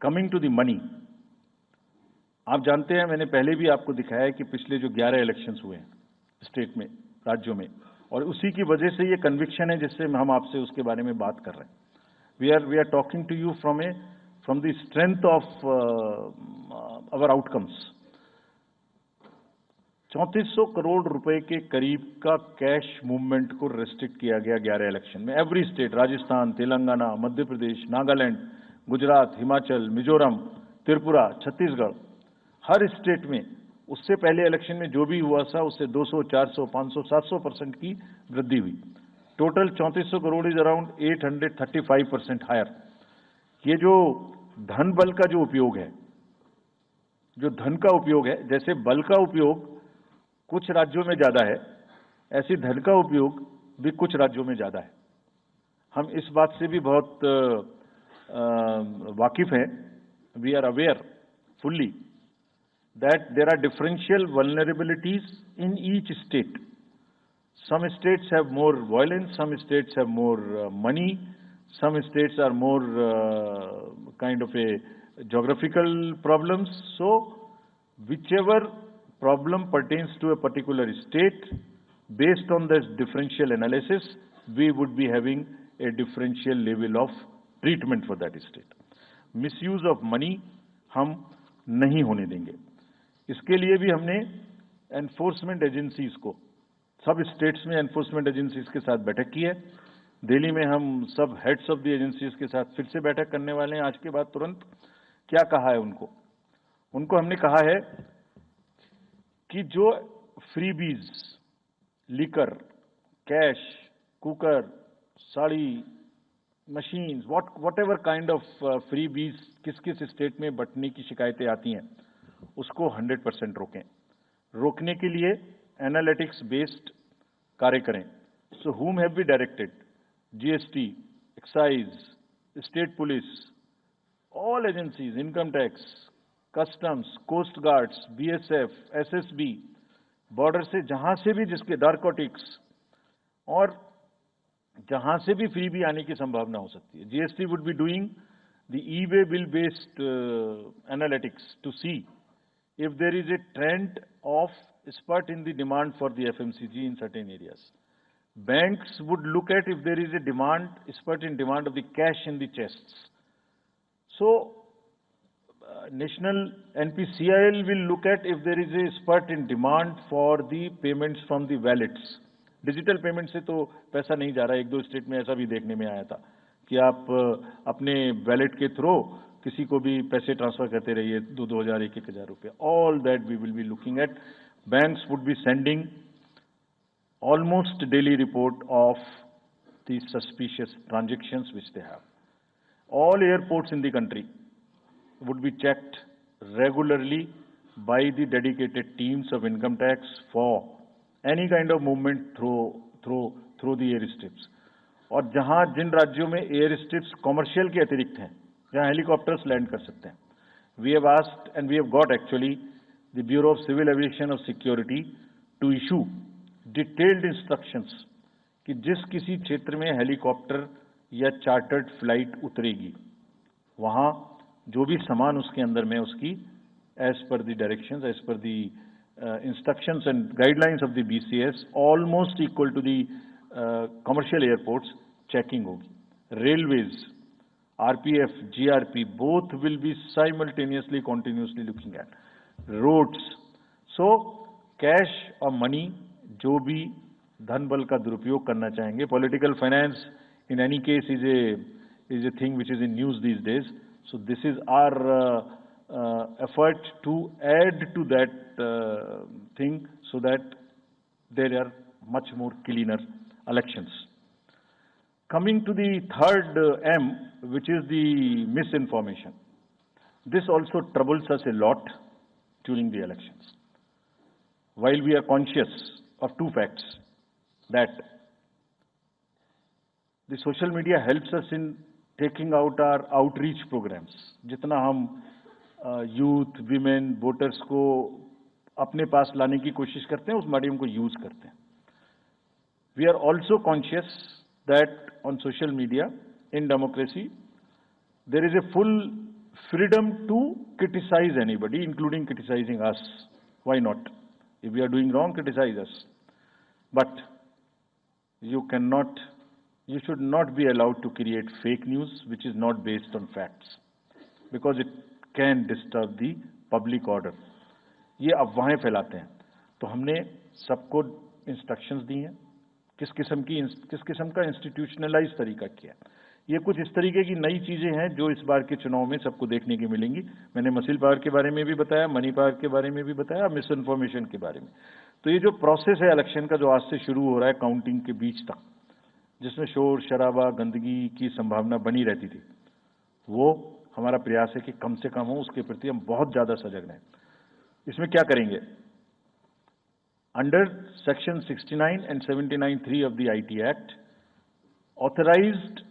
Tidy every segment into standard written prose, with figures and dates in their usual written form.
Coming to the money, आप जानते हैं मैंने पहले भी आपको दिखाया है कि पिछले जो 11 इलेक्शंस हुए हैं स्टेट में, राज्यों में, और उसी की वजह से ये कन्विक्शन है जिससे हम आपसे उसके बारे में बात कर रहे हैं। We are talking to you from the strength of our outcomes. 3400 crore रुपए के करीब का कैश मूवमेंट को रेस्ट्रिक्ट किया गया 11 इलेक्शन में। एवरी स्टेट, राजस्थान, तेलंगाना, मध्य प्रदेश, नागालैंड, गुजरात, हिमाचल, मिजोरम, त्रिपुरा, छत्तीसगढ़, हर स्टेट में उससे पहले इलेक्शन में जो भी हुआ था उससे 200, 400, 500, 700% की वृद्धि हुई। Total 3400 crore is around 835% higher. ये जो धन बल का जो उपयोग है, जो धन का उपयोग है, जैसे बल का उपयोग कुछ राज्यों में ज्यादा है, ऐसी धन का उपयोग भी कुछ राज्यों में ज्यादा है। हम इस बात से भी बहुत वाकिफ हैं। We are aware fully that there are differential vulnerabilities in each state. Some states have more violence, some states have more money, some states are more kind of a geographical problems. So whichever problem pertains to a particular state, based on this differential analysis, we would be having a differential level of treatment for that state. Misuse of money हम नहीं होने देंगे। इसके लिए भी हमने enforcement agencies को, सब स्टेट्स में एनफोर्समेंट एजेंसीज के साथ बैठक की है। दिल्ली में हम सब हेड्स ऑफ द एजेंसीज के साथ फिर से बैठक करने वाले हैं आज के बाद तुरंत। क्या कहा है उनको हमने कहा है कि जो freebies, liquor, cash, cooker, sari, machine, what ever kind of freebies किस किस स्टेट में बंटने की शिकायतें आती हैं, उसको 100% रोकें। रोकने के लिए एनालिटिक्स बेस्ड कार्य करें। So whom have we directed? GST, excise, state police, all agencies, income tax, customs, coast guards, BSF, SSB, border से जहां से भी जिसके नारकोटिक्स और जहां से भी फ्री भी आने की संभावना हो सकती है। GST would be doing the e-way bill based analytics to see if there is a trend of spurt in the demand for the FMCG in certain areas. Banks would look at if there is a spurt in demand of the cash in the chests. So, National NPCIL will look at if there is a spurt in demand for the payments from the wallets. Digital payment से तो पैसा नहीं जा रहा है। एक दो state में ऐसा भी देखने में आया था कि आप अपने वैलेट के थ्रू किसी को भी पैसे ट्रांसफर करते रहिए, 2,000, 1,000 रुपये। All that we will be looking at. Banks would be sending almost daily report of the suspicious transactions which they have. All airports in the country would be checked regularly by the dedicated teams of income tax for any kind of movement through the airstrips. और जहां जिन राज्यों में air strips commercial के अतिरिक्त हैं, जहां helicopters land कर सकते हैं, we have asked and we have got actually the bureau of civil aviation of security to issue detailed instructions कि जिस किसी क्षेत्र में हेलीकॉप्टर या चार्टर्ड फ्लाइट उतरेगी, वहां जो भी सामान उसके अंदर में उसकी as per the directions, as per the instructions and guidelines of the BCS, almost equal to the commercial airports, checking होगी। Railways, RPF, GRP, both will be simultaneously, continuously looking at roads. So cash और money जो भी धन बल का दुरुपयोग करना चाहेंगे, political finance in any case is a thing which is in news these days. So this is our effort to add to that thing so that there are much more cleaner elections. Coming to the third M, which is the misinformation. This also troubles us a lot during the elections. While we are conscious of two facts, that the social media helps us in taking out our outreach programs. जितना हम youth, women, voters को अपने पास लाने की कोशिश करते हैं, उस मीडियम को यूज करते हैं। We are also conscious that on social media, in democracy, there is a full freedom to criticize anybody, including criticizing us. Why not? If we are doing wrong, criticize us. But you should not be allowed to create fake news which is not based on facts, because it can disturb the public order. ये अफवाहें फैलाते हैं, तो हमने सबको instructions दी हैं किस किस्म का इंस्टीट्यूशनलाइज तरीका किया। ये कुछ इस तरीके की नई चीजें हैं जो इस बार के चुनाव में सबको देखने की मिलेंगी। मैंने मसिल पावर के बारे में भी बताया, मनी पावर के बारे में भी बताया, मिस इन्फॉर्मेशन के बारे में। तो ये जो प्रोसेस है इलेक्शन का, जो आज से शुरू हो रहा है काउंटिंग के बीच तक, जिसमें शोर शराबा गंदगी की संभावना बनी रहती थी, वो हमारा प्रयास है कि कम से कम हो। उसके प्रति हम बहुत ज्यादा सजग रहें। इसमें क्या करेंगे? Under section 69 and 79(3) of the IT Act, authorized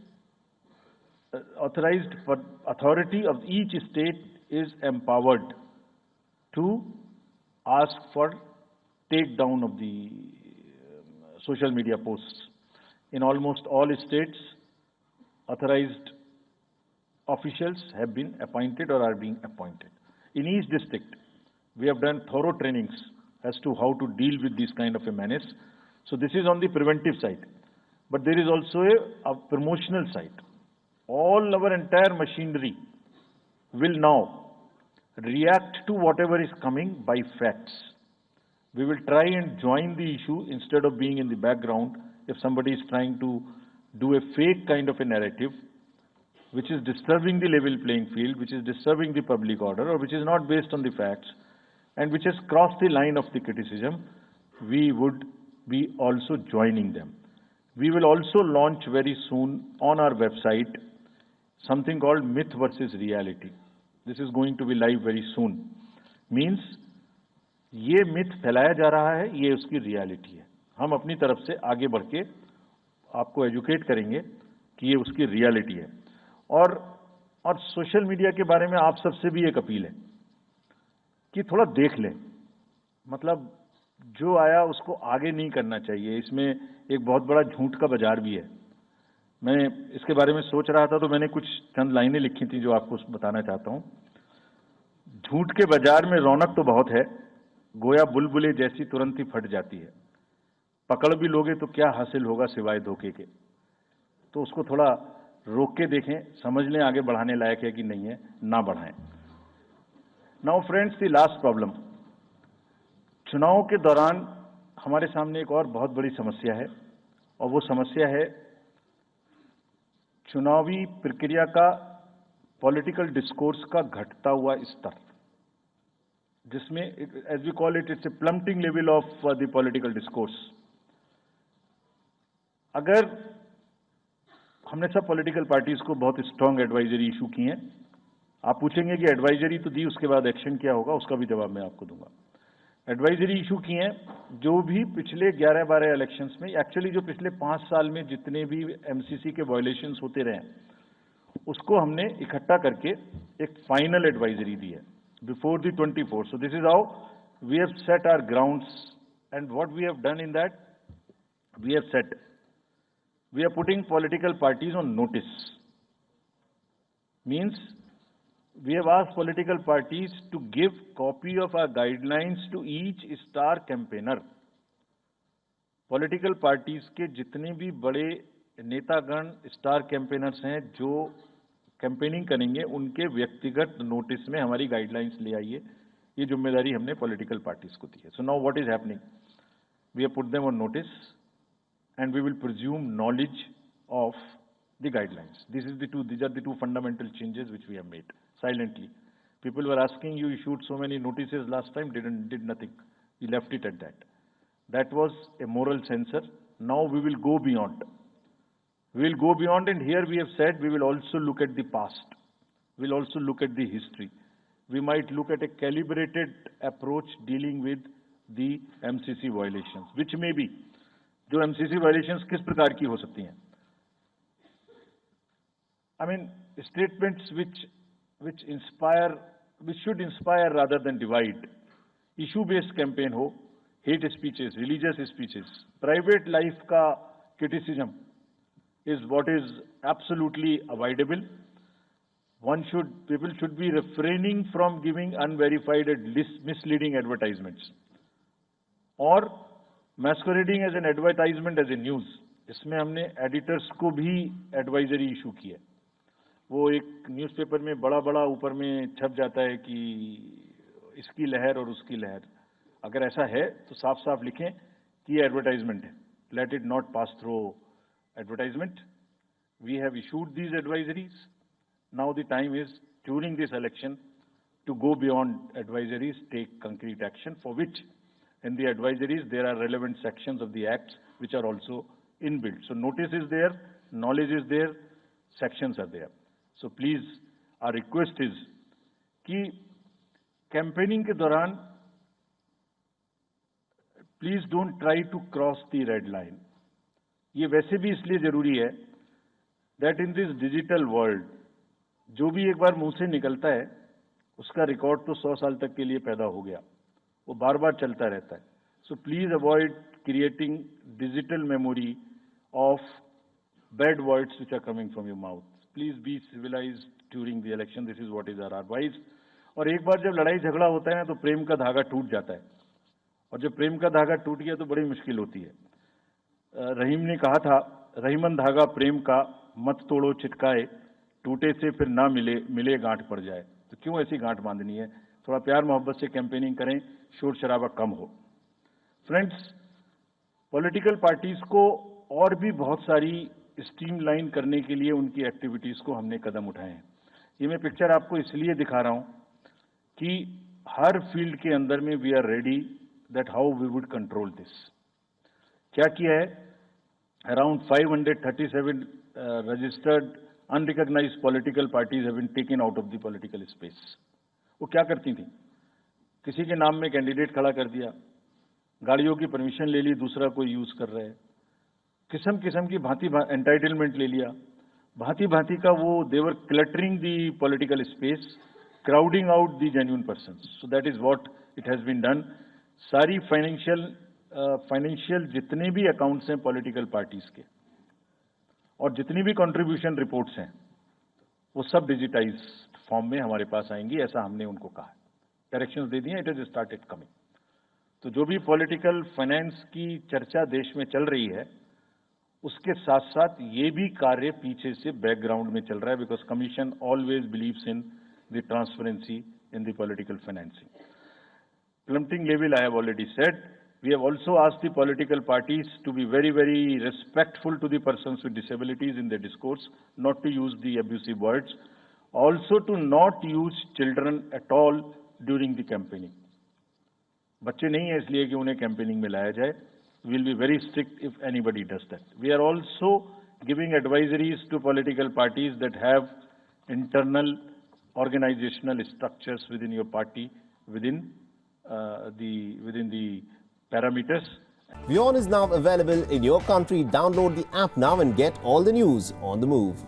authority of each state is empowered to ask for takedown of the social media posts. In almost all states, authorized officials have been appointed or are being appointed. In each district, we have done thorough trainings as to how to deal with this kind of a menace. So this is on the preventive side. But there is also a promotional side. All our entire machinery will now react to whatever is coming by facts. We will try and join the issue instead of being in the background. If somebody is trying to do a fake kind of a narrative, which is disturbing the level playing field, which is disturbing the public order, or which is not based on the facts, and which has crossed the line of the criticism, we would be also joining them. We will also launch very soon on our website something called Myth versus Reality. This is going to be live very soon. Means ये myth फैलाया जा रहा है, ये उसकी reality है। हम अपनी तरफ से आगे बढ़ के आपको एजुकेट करेंगे कि ये उसकी रियलिटी है। और सोशल मीडिया के बारे में आप सबसे भी एक अपील है कि थोड़ा देख लें। मतलब जो आया उसको आगे नहीं करना चाहिए। इसमें एक बहुत बड़ा झूठ का बाजार भी है। मैं इसके बारे में सोच रहा था तो मैंने कुछ चंद लाइनें लिखी थी जो आपको बताना चाहता हूं। झूठ के बाजार में रौनक तो बहुत है, गोया बुलबुले जैसी तुरंत ही फट जाती है। पकड़ भी लोगे तो क्या हासिल होगा सिवाय धोखे के। तो उसको थोड़ा रोक के देखें, समझ लें आगे बढ़ाने लायक है कि नहीं है, ना बढ़ाएं। Now friends, the last problem. चुनाव के दौरान हमारे सामने एक और बहुत बड़ी समस्या है, और वो समस्या है चुनावी प्रक्रिया का, पॉलिटिकल डिस्कोर्स का घटता हुआ स्तर, जिसमें as we call it, it's a plumbing level of the political discourse. अगर हमने सब पॉलिटिकल पार्टीज को बहुत स्ट्रांग एडवाइजरी इशू की हैं, आप पूछेंगे कि एडवाइजरी तो दी, उसके बाद एक्शन क्या होगा, उसका भी जवाब मैं आपको दूंगा। एडवाइजरी इशू की हैं, जो भी पिछले 11-12 इलेक्शंस में, एक्चुअली जो पिछले 5 साल में जितने भी एमसीसी के वायलेशंस होते रहे, उसको हमने इकट्ठा करके एक फाइनल एडवाइजरी दी है before the 24th। So this is how we have set our grounds, and what we have done in that, we have set, we are putting political parties on notice. Means we have asked political parties to give copy of our guidelines to each star campaigner. Political parties के जितने भी बड़े नेतागण star campaigners हैं जो campaigning करेंगे, उनके व्यक्तिगत नोटिस में हमारी गाइडलाइंस ले आइए। ये जिम्मेदारी हमने पॉलिटिकल पार्टीज को दी है। So now what is happening, we have put them on notice and we will presume knowledge of the guidelines. These are the two fundamental changes which we have made silently. People were asking, you issued so many notices last time, did nothing. You left it at that. That was a moral censor. Now we will go beyond. We will go beyond, and here we have said we will also look at the past. We will also look at the history. We might look at a calibrated approach dealing with the MCC violations, which may be, जो MCC violations किस प्रकार की हो सकती हैं। I mean statements which should inspire rather than divide, issue based campaign हो, hate speeches, religious speeches, private life का criticism is what is absolutely avoidable. people should be refraining from giving unverified and misleading advertisements or masquerading as an advertisement as a news. इसमें हमने editors को भी advisory issue की है. वो एक newspaper में बड़ा बड़ा ऊपर में छप जाता है कि इसकी लहर और उसकी लहर. अगर ऐसा है तो साफ साफ लिखें कि ये एडवर्टाइजमेंट है. Let it not pass through advertisement. We have issued these advisories. Now the time is during this election to go beyond advisories, take concrete action, for which in the advisories there are relevant sections of the acts which are also inbuilt. So notice is there, knowledge is there, sections are there. So please, our request is कि campaigning के दौरान please don't try to cross the red line. ये वैसे भी इसलिए जरूरी है that in this digital world जो भी एक बार मुंह से निकलता है उसका रिकॉर्ड तो 100 साल तक के लिए पैदा हो गया, वो बार बार चलता रहता है. So please avoid creating digital memory of bad words which are coming from your mouth. Please be civilised during the election. This is what is our advice. और एक बार जब लड़ाई झगड़ा होता है ना तो प्रेम का धागा टूट जाता है, और जब प्रेम का धागा टूट गया तो बड़ी मुश्किल होती है. रहीम ने कहा था, रहीमन धागा प्रेम का मत तोड़ो चिटकाए, टूटे से फिर ना मिले, मिले गांठ पड़ जाए. तो क्यों ऐसी गांठ बांधनी है? थोड़ा प्यार मोहब्बत से कैंपेनिंग करें, शोर शराबा कम हो. फ्रेंड्स, पॉलिटिकल पार्टीज को और भी बहुत सारी स्ट्रीमलाइन करने के लिए उनकी एक्टिविटीज को हमने कदम उठाए हैं. ये मैं पिक्चर आपको इसलिए दिखा रहा हूं कि हर फील्ड के अंदर में we are ready that how we would control this. क्या किया है? Around 537 registered unrecognized political parties have been taken out of the political space. वो क्या करती थी? किसी के नाम में कैंडिडेट खड़ा कर दिया, गाड़ियों की परमिशन ले ली, दूसरा कोई यूज कर रहा है, किस्म किस्म की भांति एंटाइटलमेंट ले लिया, भांति भांति का वो they were cluttering the political space, crowding out the genuine persons. So that is what it has been done. सारी फाइनेंशियल जितने भी अकाउंट्स हैं पॉलिटिकल पार्टीज के और जितनी भी कंट्रीब्यूशन रिपोर्ट्स हैं वो सब डिजिटाइज फॉर्म में हमारे पास आएंगी, ऐसा हमने उनको कहा है. डायरेक्शंस दे दिए, इट हैज स्टार्टेड कमिंग. तो जो भी पॉलिटिकल फाइनेंस की चर्चा देश में चल रही है उसके साथ साथ ये भी कार्य पीछे से बैकग्राउंड में चल रहा है, because commission always believes in the transparency in the political financing. Plumbing level I have already said. We have also asked the political parties to be very, very respectful to the persons with disabilities in their discourse, not to use the abusive words, also to not use children at all during the campaigning. बच्चे नहीं है इसलिए कि उन्हें campaigning में लाया जाए. We will be very strict if anybody does that. We are also giving advisories to political parties that have internal organizational structures within your party, within the parameters. WION is now available in your country. Download the app now and get all the news on the move.